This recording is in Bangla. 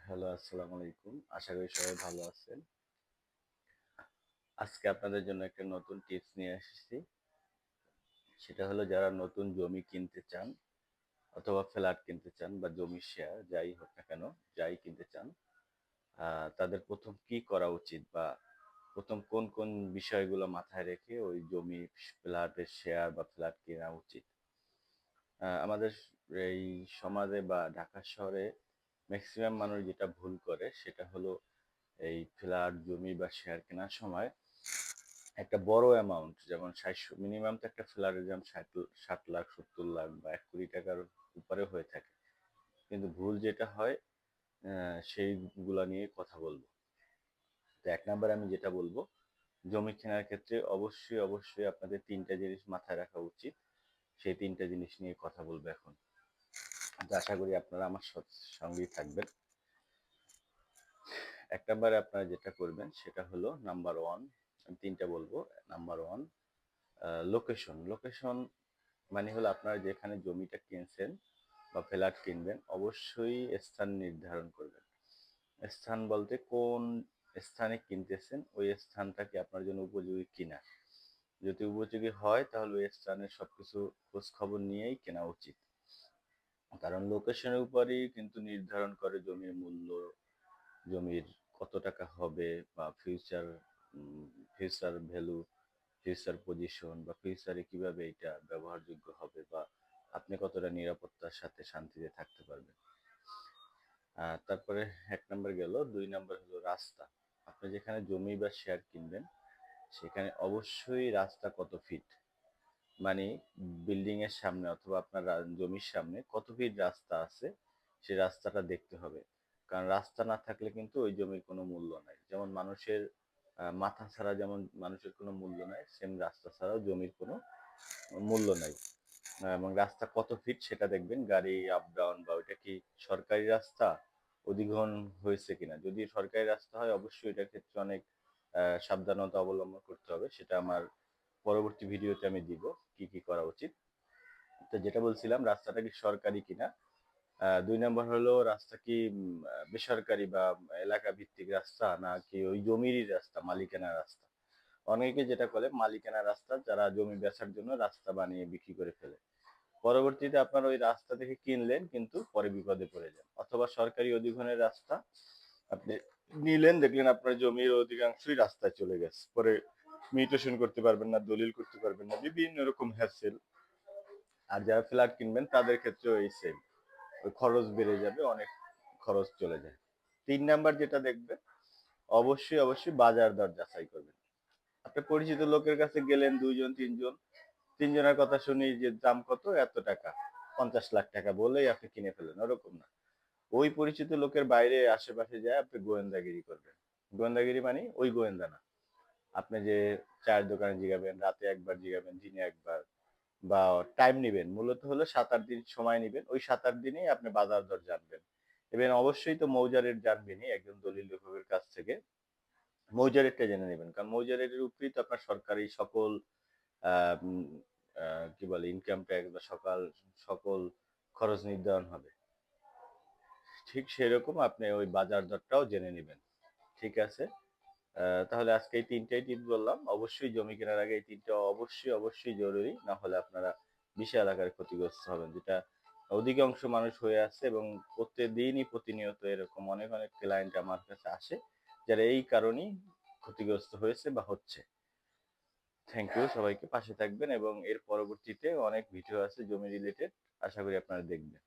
হ্যালো, আসসালামু আলাইকুম। আশা করি সবাই ভালো আছেন। আজকে আপনাদের জন্য একটা নতুন টিপস নিয়ে এসেছি। সেটা হলো যারা নতুন জমি কিনতে চান অথবা ফ্ল্যাট কিনতে চান বা জমির শেয়ার যাই হোক না কেন, যাই কিনতে চান, তাদের ১ম কি করা উচিত বা ১ম কোন বিষয়গুলো মাথায় রেখে ওই জমি, ফ্ল্যাটের শেয়ার বা ফ্ল্যাট কেনা উচিত? আমাদের এই সমাজে বা ঢাকা শহরে মেক্সিমাম মানুষ যেটা ভুল করে সেটা হলো এই ফ্ল্যাট, জমি বা শেয়ার কেনার সময় একটা বড় অ্যামাউন্ট যেমন ৬০ মিনিমাম তো একটা ফ্ল্যাটের দাম ৬০ লাখ, ৭০ লাখ বা ১,০০,০০,০০০ টাকার উপরে হয়ে থাকে। কিন্তু ভুল যেটা হয় সেইগুলা নিয়ে কথা বলবো। তো ১ নাম্বারে আমি যেটা বলব, জমি কেনার ক্ষেত্রে অবশ্যই আপনাদের ৩ টা জিনিস মাথায় রাখা উচিত। সেই ৩ টা জিনিস নিয়ে কথা বলবো এখন। তো আশা করি আপনারা আমার সঙ্গেই থাকবেন। ১ নাম্বারে আপনারা যেটা করবেন সেটা হলো নাম্বার ১ আমি ৩ টা বলবো। Number ১ location. লোকেশন মানে হলো আপনারা যেখানে জমিটা কিনছেন বা ফ্ল্যাট কিনবেন অবশ্যই স্থান নির্ধারণ করবেন। স্থান বলতে কোন স্থানে কিনতেছেন ওই স্থানটা কি আপনার জন্য উপযোগী কিনা। যদি উপযোগী হয় তাহলে ওই স্থানের সবকিছু খোঁজ খবর নিয়েই কেনা উচিত। কারণ লোকেশনের উপরেই কিন্তু নির্ধারণ করে জমির মূল্য, জমির কত টাকা হবে বা ফিউচার ভ্যালু, ফিউচার পজিশন বা ফিউচারে কিভাবে এটা ব্যবহারযোগ্য হবে বা আপনি কতটা নিরাপত্তার সাথে শান্তিতে থাকতে পারবেন। তারপরে ১ নাম্বার গেল, ২ নাম্বার হলো রাস্তা। আপনি যেখানে জমি বা শেয়ার কিনবেন সেখানে অবশ্যই রাস্তা কত ফিট, মানে বিল্ডিং এর সামনে অথবা আপনার জমির সামনে কত ফিট রাস্তা আছে সেই রাস্তাটা দেখতে হবে। কারণ রাস্তা না থাকলে কিন্তু ওই জমির কোনো মূল্য নাই। যেমন মানুষের মাথা ছাড়া যেমন মানুষের কোনো মূল্য নাই, সেম রাস্তা ছাড়াও জমির কোনো মূল্য নাই। এবং রাস্তা কত ফিট সেটা দেখবেন। গাড়ি আপ ডাউন বা ওইটা কি সরকারি রাস্তা, অধিগ্রহণ হয়েছে কিনা। যদি সরকারি রাস্তা হয় অবশ্যই এটার ক্ষেত্রে অনেক সাবধানতা অবলম্বন করতে হবে। সেটা আমার পরবর্তী ভিডিওতে আমি দিব কি করা উচিত। তো যেটা বলছিলাম রাস্তাটা কি সরকারি কিনা। ২ নাম্বার হলো রাস্তা কি বেসরকারি বা এলাকা ভিত্তিক রাস্তা নাকি ওই জমিরই রাস্তা, মালিকানার রাস্তা। অনেকে যেটা করে মালিকানার রাস্তা যারা জমি বেচার জন্য রাস্তা বানিয়ে বিক্রি করে ফেলে। পরবর্তীতে আপনার ওই রাস্তা থেকে কিনলেন কিন্তু পরে বিপদে পড়ে যান। অথবা সরকারি অধিগ্রহণের রাস্তা আপনি নিলেন, দেখলেন আপনার জমির অধিকাংশই রাস্তায় চলে গেছে। পরে মিউটেশন করতে পারবেন না, দলিল করতে পারবেন না, বিভিন্ন রকম হ্যাসেল। আর যারা ফ্ল্যাট কিনবেন তাদের ক্ষেত্রেও এই সেম। ওই খরচ বেড়ে যাবে, অনেক খরচ চলে যায়। ৩ নাম্বার যেটা দেখবেন অবশ্যই বাজার দর যাচাই করবেন। আপনি পরিচিত লোকের কাছে গেলেন ২ জন ৩ জন, ৩ জনের কথা শুনি যে দাম কত? এত টাকা। ৫০ লাখ টাকা বলেই আপনি কিনে ফেললেন, ওরকম না। ওই পরিচিত লোকের বাইরে আশেপাশে যেয়ে আপনি গোয়েন্দাগিরি করবেন। গোয়েন্দাগিরি মানে ওই গোয়েন্দা না। আপনি যে চায়ের দোকানে জিগাবেন, রাতে একবার জিগাবেন, দিনে একবার বা টাইম নিবেন। মূলত হলো ৭-৮ দিন সময় নিবেন। ওই ৭-৮ দিনেই আপনি বাজার দর জানবেন। এবং অবশ্যই তো মৌজা রেট জানবেনই একজন দলিল লেখকের কাছ থেকে। মৌজা রেটটা জেনে নিবেন। কারণ মৌজা রেটের উপরেই তো আপনার সরকারি সকল আ উম আ কি বলে ইনকাম ট্যাক্স বা সকল খরচ নির্ধারণ হবে। ঠিক সেরকম আপনি ওই বাজার দরটাও জেনে নিবেন। ঠিক আছে? তাহলে আজকে এই ৩ টাই টিপস বললাম। অবশ্যই জমি কেনার আগে এই ৩ টা অবশ্যই জরুরি। না হলে আপনারা বিশাল আকারে ক্ষতিগ্রস্ত হবেন। যেটা অধিকাংশ মানুষ হয়ে আছে এবং প্রতিদিনই প্রতিনিয়ত এরকম অনেক ক্লায়েন্ট আমার কাছে আসে, যারা এই কারণেই ক্ষতিগ্রস্ত হয়েছে বা হচ্ছে। থ্যাংক ইউ সবাইকে। পাশে থাকবেন এবং এর পরবর্তীতে অনেক ভিডিও আছে জমি রিলেটেড। আশা করি আপনারা দেখবেন।